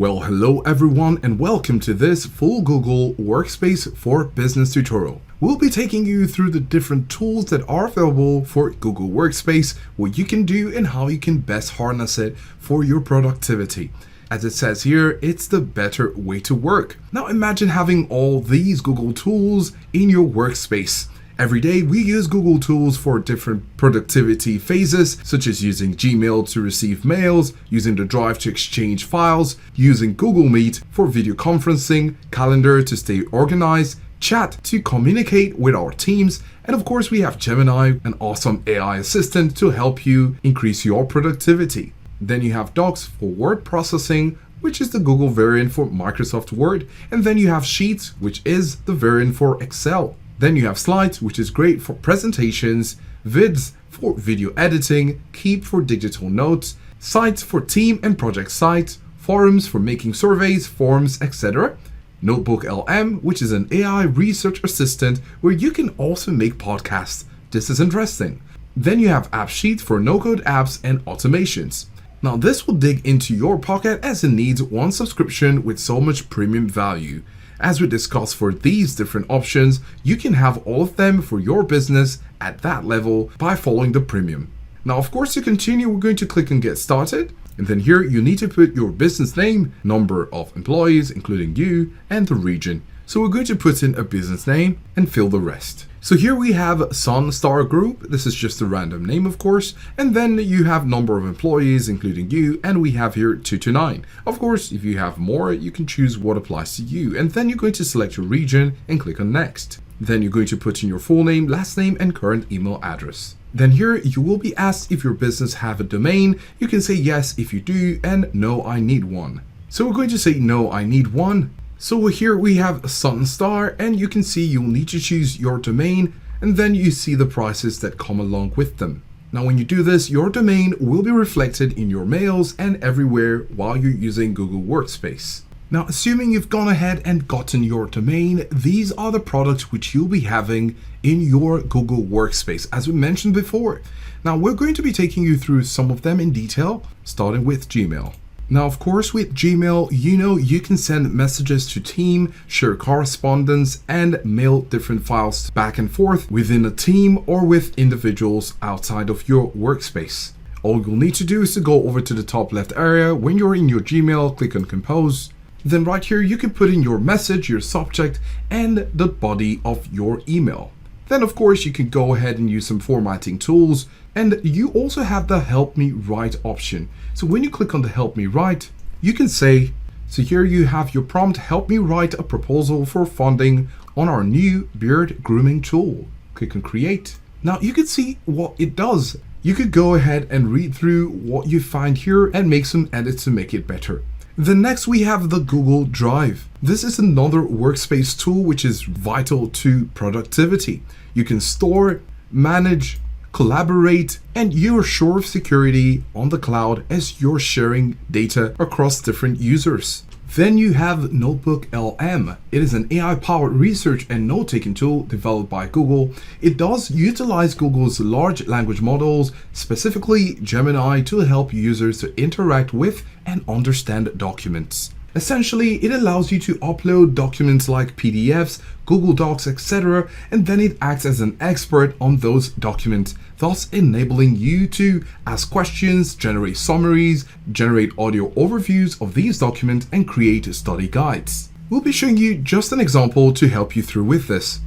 Well, hello everyone and welcome to this full Google Workspace for Business tutorial. We'll be taking you through the different tools that are available for Google Workspace, what you can do and how you can best harness it for your productivity. As it says here, it's the better way to work. Now imagine having all these Google tools in your workspace. Every day we use Google tools for different productivity phases, such as using Gmail to receive mails, using the Drive to exchange files, using Google Meet for video conferencing, Calendar to stay organized, Chat to communicate with our teams, and of course we have Gemini, an awesome AI assistant to help you increase your productivity. Then you have Docs for word processing, which is the Google variant for Microsoft Word, and then you have Sheets, which is the variant for Excel. Then you have Slides, which is great for presentations, Vids for video editing, Keep for digital notes, Sites for team and project sites, Forums for making surveys, forms, etc. Notebook LM, which is an AI research assistant where you can also make podcasts. This is interesting. Then you have App Sheet for no-code apps and automations. Now this will dig into your pocket as it needs one subscription with so much premium value. As we discussed for these different options, you can have all of them for your business at that level by following the premium. Now, of course, to continue, we're going to click on Get Started. And then here you need to put your business name, number of employees, including you, and the region. So we're going to put in a business name and fill the rest. So here we have Sunstar Group. This is just a random name, of course. And then you have number of employees, including you. And we have here 2 to 9. Of course, if you have more, you can choose what applies to you. And then you're going to select your region and click on Next. Then you're going to put in your full name, last name, and current email address. Then here you will be asked if your business have a domain. You can say yes if you do and no, I need one. So we're going to say no, I need one. So here we have Sunstar, and you can see you'll need to choose your domain, and then you see the prices that come along with them. Now when you do this, your domain will be reflected in your mails and everywhere while you're using Google Workspace. Now assuming you've gone ahead and gotten your domain, these are the products which you'll be having in your Google Workspace, as we mentioned before. Now we're going to be taking you through some of them in detail, starting with Gmail. Now, of course, with Gmail, you can send messages to team, share correspondence, and mail different files back and forth within a team or with individuals outside of your workspace. All you'll need to do is to go over to the top left area. When you're in your Gmail, click on Compose. Then right here, you can put in your message, your subject, and the body of your email. Then, of course, you can go ahead and use some formatting tools. And you also have the Help Me Write option. So when you click on the Help Me Write, you can say, so here you have your prompt, help me write a proposal for funding on our new beard grooming tool. Click on Create. Now you can see what it does. You could go ahead and read through what you find here and make some edits to make it better. Then next we have the Google Drive. This is another workspace tool which is vital to productivity. You can store, manage, collaborate, and you're sure of security on the cloud as you're sharing data across different users. Then you have Notebook LM. It is an AI-powered research and note-taking tool developed by Google. It does utilize Google's large language models, specifically Gemini, to help users to interact with and understand documents. Essentially, it allows you to upload documents like PDFs, Google Docs, etc., and then it acts as an expert on those documents, thus enabling you to ask questions, generate summaries, generate audio overviews of these documents, and create study guides. We'll be showing you just an example to help you through with this.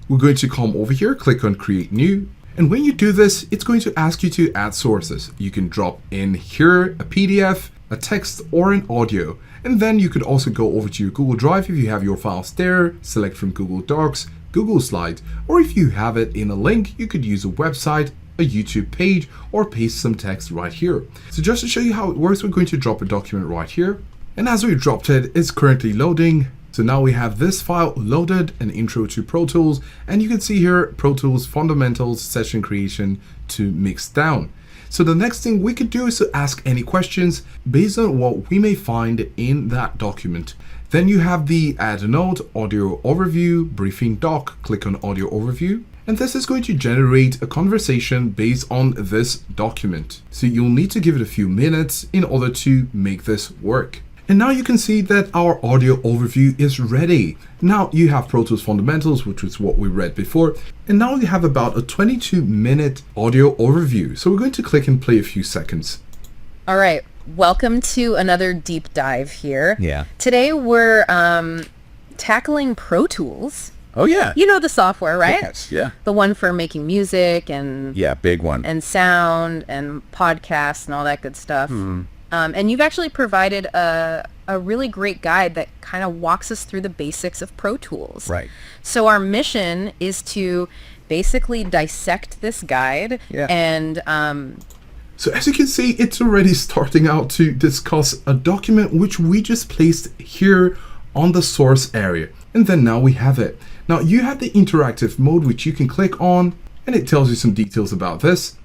We're going to come over here, click on Create New, and when you do this, it's going to ask you to add sources. You can drop in here a PDF, a text, or an audio. And then you could also go over to your Google Drive if you have your files there, select from Google Docs, Google Slides, or if you have it in a link, you could use a website, a YouTube page, or paste some text right here. So just to show you how it works, we're going to drop a document right here. And as we dropped it, it's currently loading. So now we have this file loaded, an intro to Pro Tools, and you can see here Pro Tools fundamentals, session creation to mix down. So the next thing we could do is to ask any questions based on what we may find in that document. Then you have the add a note, audio overview, briefing doc, click on audio overview. And this is going to generate a conversation based on this document. So you'll need to give it a few minutes in order to make this work. And now you can see that our audio overview is ready. Now you have Pro Tools Fundamentals, which was what we read before. And now you have about a 22-minute audio overview. So we're going to click and play a few seconds. All right. Welcome to another deep dive here. Yeah. Today we're tackling Pro Tools. Oh, yeah. You know the software, right? Yes, yeah. The one for making music and Yeah, big one. and sound and podcasts and all that good stuff. And you've actually provided a really great guide that kind of walks us through the basics of Pro Tools. Right. So our mission is to basically dissect this guide and So as you can see, it's already starting out to discuss a document which we just placed here on the source area. And then now we have it. Now you have the interactive mode, which you can click on, and it tells you some details about this.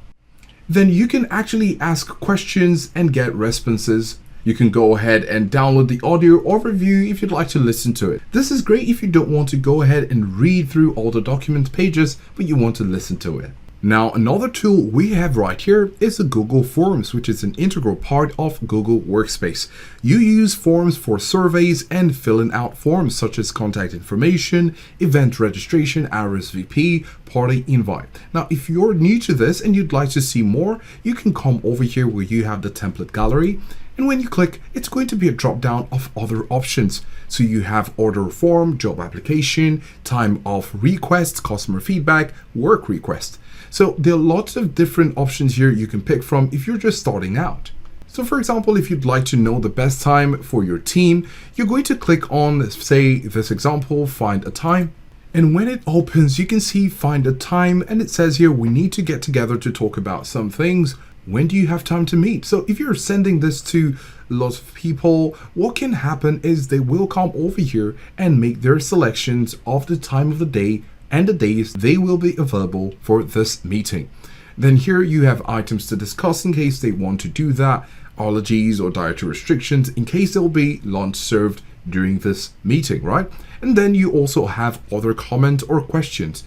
Then you can actually ask questions and get responses. You can go ahead and download the audio overview if you'd like to listen to it. This is great if you don't want to go ahead and read through all the document pages, but you want to listen to it. Now, another tool we have right here is the Google Forms, which is an integral part of Google Workspace. You use Forms for surveys and filling out forms such as contact information, event registration, RSVP, party invite. Now, if you're new to this and you'd like to see more, you can come over here where you have the template gallery. And when you click, it's going to be a drop down of other options. So you have order form, job application, time of request, customer feedback, work request. So there are lots of different options here you can pick from if you're just starting out. So for example, if you'd like to know the best time for your team, you're going to click on, say, this example, find a time. And when it opens, you can see find a time, and it says here, we need to get together to talk about some things. When do you have time to meet? So if you're sending this to lots of people, what can happen is they will come over here and make their selections of the time of the day and the days they will be available for this meeting. Then here you have items to discuss in case they want to do that, allergies or dietary restrictions in case there will be lunch served during this meeting, right? And then you also have other comments or questions.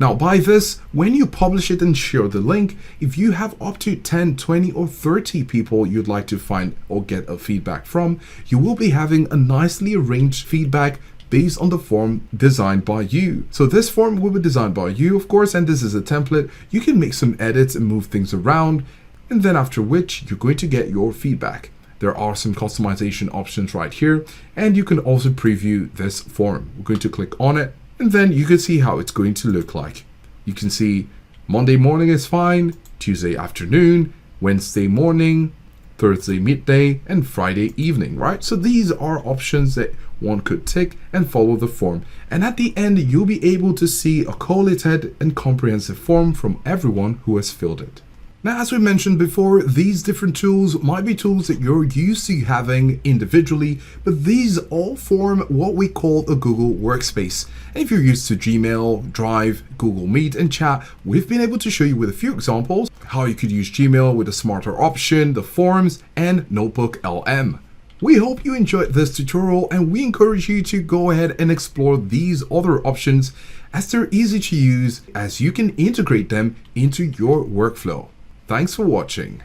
Now by this, when you publish it and share the link, if you have up to 10, 20 or 30 people you'd like to find or get a feedback from, you will be having a nicely arranged feedback based on the form designed by you. So this form will be designed by you, of course, and this is a template. You can make some edits and move things around, and then after which you're going to get your feedback. There are some customization options right here, and you can also preview this form. We're going to click on it, and then you can see how it's going to look like. You can see Monday morning is fine, Tuesday afternoon, Wednesday morning, Thursday midday, and Friday evening, right? So these are options that one could tick and follow the form. And at the end, you'll be able to see a collated and comprehensive form from everyone who has filled it. Now, as we mentioned before, these different tools might be tools that you're used to having individually, but these all form what we call a Google Workspace. And if you're used to Gmail, Drive, Google Meet, and Chat, we've been able to show you with a few examples how you could use Gmail with a smarter option, the forms, and Notebook LM. We hope you enjoyed this tutorial, and we encourage you to go ahead and explore these other options as they're easy to use, as you can integrate them into your workflow. Thanks for watching.